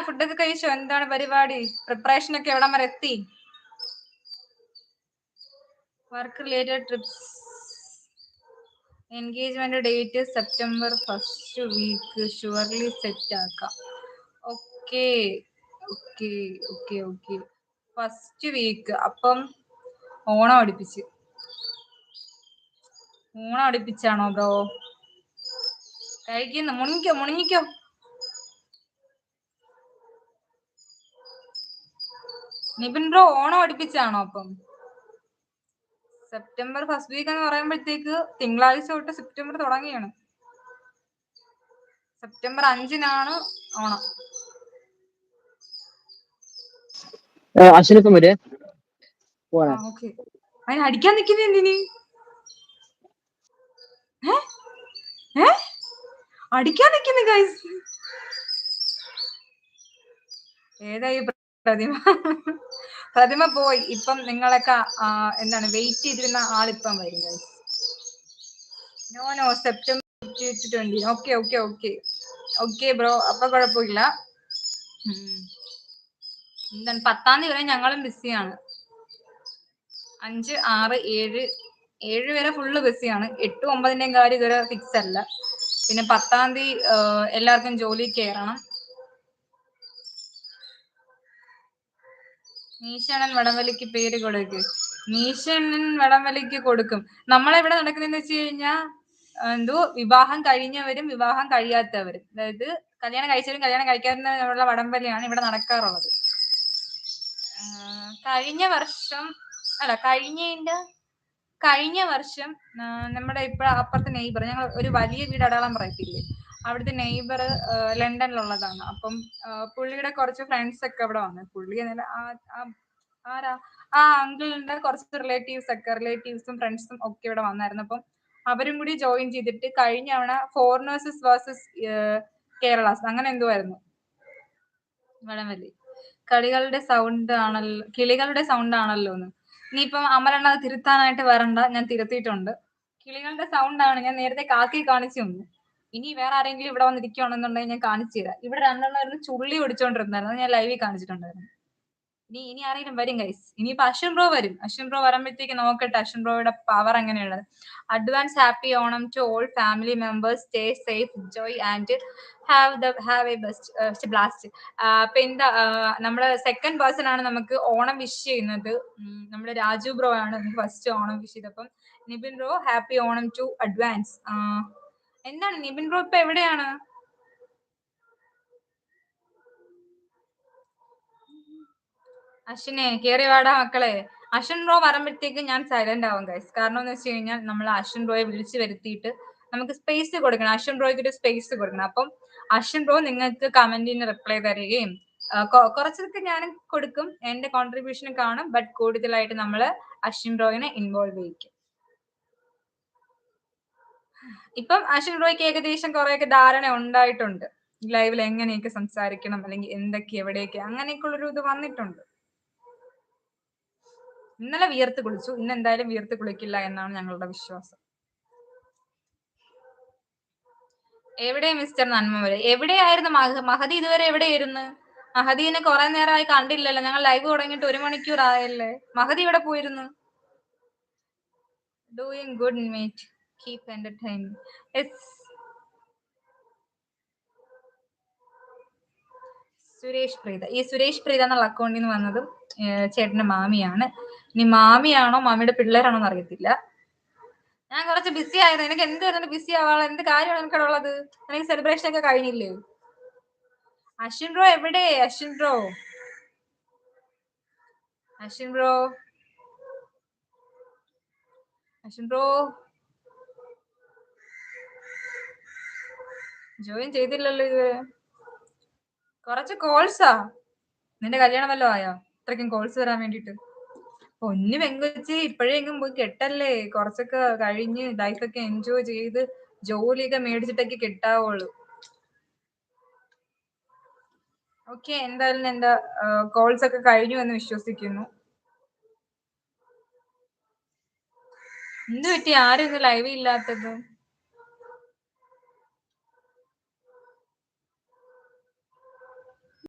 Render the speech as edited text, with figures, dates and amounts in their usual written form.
ഫുഡൊക്കെ കഴിച്ചോ? എന്താണ് പരിപാടി? പ്രിപ്പറേഷൻ ഒക്കെ എവിടം വരെ എത്തി? Work related trips engagement date September first week surely set ആക്കാം. Okay okay okay okay first week. അപ്പം ഓണം അടുപ്പിച്ചാണോ ബ്രോ? കഴിക്കുന്നു. മുണിങ്ങിക്കോ. നിപിൻ ബ്രോ ഓണം അടുപ്പിച്ചാണോ? അപ്പം സെപ്റ്റംബർ ഫസ്റ്റ് വീക്ക് എന്ന് പറയുമ്പോഴത്തേക്ക് തിങ്കളാഴ്ച തൊട്ട് സെപ്റ്റംബർ തുടങ്ങിയാണ്. സെപ്റ്റംബർ 5-നാണ് ഓണം. അശ്വിനിപ്പം വരെ ഓക്കെ. അതിന് അടിക്കാൻ നിൽക്കുന്ന എന്തിന്? അടിക്കാൻ നിൽക്കുന്നു ഗൈസ്. ഏതായി പ്രതിമ പോയി. ഇപ്പം നിങ്ങളൊക്കെ എന്താണ് വെയിറ്റ് ചെയ്തിരുന്ന ആളിപ്പം വരും guys. No September 2020. Okay okay okay okay bro. അപ്പൊ കുഴപ്പമില്ല. എന്താണ് 10-ാം തീയതി വരെ ഞങ്ങളും ബിസിയാണ്. 5, 6, 7 വരെ ഫുള്ള് ബിസിയാണ്. 8, 9-ന്റെയും കാര്യം ഇതുവരെ ഫിക്സ് അല്ല. പിന്നെ 10-ാം തീയതി എല്ലാവർക്കും ജോലി കയറണം. മീശണ്ണൻ വടംവലിക്ക് പേര് കൊടുക്ക്. മീശണ്ണൻ വടംവലിക്ക് കൊടുക്കും. നമ്മളെവിടെ നടക്കുന്നതെന്ന് വെച്ച് കഴിഞ്ഞാൽ വിവാഹം കഴിഞ്ഞവരും വിവാഹം കഴിയാത്തവരും, അതായത് കല്യാണം കഴിച്ചവരും കല്യാണം കഴിക്കാത്തവരുള്ള വടംവലിയാണ് ഇവിടെ നടക്കാറുള്ളത്. കഴിഞ്ഞ വർഷം നമ്മുടെ ഇപ്പൊ അപ്പുറത്തെ നെയ്ബർ, ഞങ്ങൾ ഒരു വലിയ വീട് അടയാളം പറയത്തില്ലേ, അവിടുത്തെ നെയ്ബർ ലണ്ടനിലുള്ളതാണ്. അപ്പം പുള്ളിയുടെ കുറച്ച് ഫ്രണ്ട്സ് ഒക്കെ അവിടെ വന്നു. പുള്ളി ആ അങ്കിളിന്റെ കുറച്ച് റിലേറ്റീവ്സും ഫ്രണ്ട്സും ഒക്കെ ഇവിടെ വന്നായിരുന്നു. അപ്പം അവരും കൂടി ജോയിൻ ചെയ്തിട്ട് കഴിഞ്ഞ തവണ ഫോറിനേഴ്സ് വേഴ്സസ് കേരളാസ് അങ്ങനെ എന്തോ ആയിരുന്നു വടംവലി. കിളികളുടെ സൗണ്ട് ആണല്ലോ എന്ന്. ഇനിയിപ്പം അമലെണ്ണ അത് തിരുത്താനായിട്ട് വരണ്ട, ഞാൻ തിരുത്തിയിട്ടുണ്ട്. കിളികളുടെ സൗണ്ട് ആണ്. ഞാൻ നേരത്തെ കാക്കി കാണിച്ചു തന്നു. ഇനി വേറെ ആരെങ്കിലും ഇവിടെ വന്നിരിക്കുകയാണെന്നുണ്ടെങ്കിൽ ഞാൻ കാണിച്ചു തരാം. ഇവിടെ 2 എണ്ണം ചുള്ളി ഓടിച്ചോണ്ടിരുന്നായിരുന്നു, ഞാൻ ലൈവിൽ കാണിച്ചിട്ടുണ്ടായിരുന്നു. ഇനി ആരെങ്കിലും വരും ഗൈസ്. ഇനിയിപ്പോ അശ്വിൻ ബ്രോ വരും. അശ്വിൻ ബ്രോ വരുമ്പോഴത്തേക്ക് നോക്കട്ടെ അശ്വിൻ ബ്രോയുടെ പവർ എങ്ങനെയുള്ളത്. Advance happy Onam to all family members. Stay safe, joy and have a best blast. അപ്പൊ എന്താ നമ്മള് സെക്കൻഡ് പേഴ്സൺ ആണ് നമുക്ക് ഓണം വിഷ് ചെയ്യുന്നത്. നമ്മുടെ രാജു ബ്രോ ആണ് നമുക്ക് ഫസ്റ്റ് ഓണം വിഷ് ചെയ്തത്. അപ്പം Nibin bro happy Onam to advance. എന്താണ് നിബിൻ ബ്രോ ഇപ്പൊ എവിടെയാണ്? അശ്വിനെ കേറി വാടാ മക്കളെ. അശ്വിൻ ബ്രോ വരുമ്പോഴത്തേക്ക് ഞാൻ സൈലന്റ് ആവും ഗൈസ്. കാരണം എന്ന് വെച്ച് കഴിഞ്ഞാൽ നമ്മൾ അശ്വിൻ ബ്രോയെ വിളിച്ചു വരുത്തിയിട്ട് നമുക്ക് സ്പേസ് കൊടുക്കണം. അശ്വിൻ ബ്രോയ്ക്ക് ഒരു സ്പേസ് കൊടുക്കണം. അപ്പം അശ്വിൻ ബ്രോ നിങ്ങൾക്ക് കമന്റിന് റിപ്ലൈ തരികയും കുറച്ചൊക്കെ ഞാൻ കൊടുക്കും, എന്റെ കോൺട്രിബ്യൂഷൻ കാണും. ബട്ട് കൂടുതലായിട്ട് നമ്മൾ അശ്വിൻ ബ്രോയിനെ ഇൻവോൾവ് ചെയ്യിക്കും. ഇപ്പം അശ്വിൻ ബ്രോയ്ക്ക് ഏകദേശം കുറെയൊക്കെ ധാരണ ഉണ്ടായിട്ടുണ്ട്. ലൈവിൽ എങ്ങനെയൊക്കെ സംസാരിക്കണം, അല്ലെങ്കിൽ എന്തൊക്കെ എവിടെയൊക്കെ അങ്ങനെയൊക്കെ ഉള്ളൊരു ഇത് വന്നിട്ടുണ്ട്. ഇന്നലെ വിയർത്ത് കുളിച്ചു, ഇന്ന് എന്തായാലും വിയർത്ത് കുളിക്കില്ല എന്നാണ് ഞങ്ങളുടെ വിശ്വാസം. എവിടെ മിസ്റ്റർ നന്മവരെ? എവിടെയായിരുന്നു മഹദി? ഇതുവരെ എവിടെയായിരുന്നു? മഹദീനെ കുറെ നേരമായി കണ്ടില്ലല്ലോ. ഞങ്ങൾ ലൈവ് തുടങ്ങിയിട്ട് 1 മണിക്കൂർ ആയല്ലേ. മഹദി ഇവിടെ പോയിരുന്നു? Doing good mate, keep entertaining. Suresh Preetha. ഈ സുരേഷ് പ്രീത എന്നുള്ള അക്കൗണ്ടിൽ നിന്ന് വന്നതും ചേട്ടന്റെ മാമിയാണ്. ഇനി മാമിയാണോ മാമിയുടെ പിള്ളേരാണോ എന്ന് അറിയത്തില്ല. ഞാൻ കുറച്ച് ബിസി ആയിരുന്നു. എനിക്ക് എന്ത് വരുന്നത് ബിസി ആവാനുള്ള എന്ത് കാര്യമാണ് എനിക്കുള്ളത്? എനിക്ക് സെലിബ്രേഷൻ ഒക്കെ കഴിഞ്ഞില്ലേ? അശ്വിൻ ബ്രോ എവിടെ? അശ്വിൻ ബ്രോ ജോയിൻ ചെയ്തില്ലല്ലോ ഇത്. കുറച്ച് കോൾസാ. നിന്റെ കല്യാണം വല്ലതും ആയോ ഇത്രയ്ക്കും കോൾസ് വരാൻ വേണ്ടിട്ട്? പൊന്നു പെങ്കൊച്ച്, ഇപ്പോഴേ എങ്ങും പോയി കെട്ടല്ലേ. കുറച്ചൊക്കെ കഴിഞ്ഞ് ലൈഫൊക്കെ എൻജോയ് ചെയ്ത് ജോലിയൊക്കെ മേടിച്ചിട്ടൊക്കെ കെട്ടാവുള്ളൂ. ഓക്കെ, എന്തായാലും എന്റെ കോൾസ് ഒക്കെ കഴിഞ്ഞു എന്ന് വിശ്വസിക്കുന്നു. എന്ത് പറ്റി ആരും ഇന്ന് ലൈവ് ഇല്ലാത്തത്?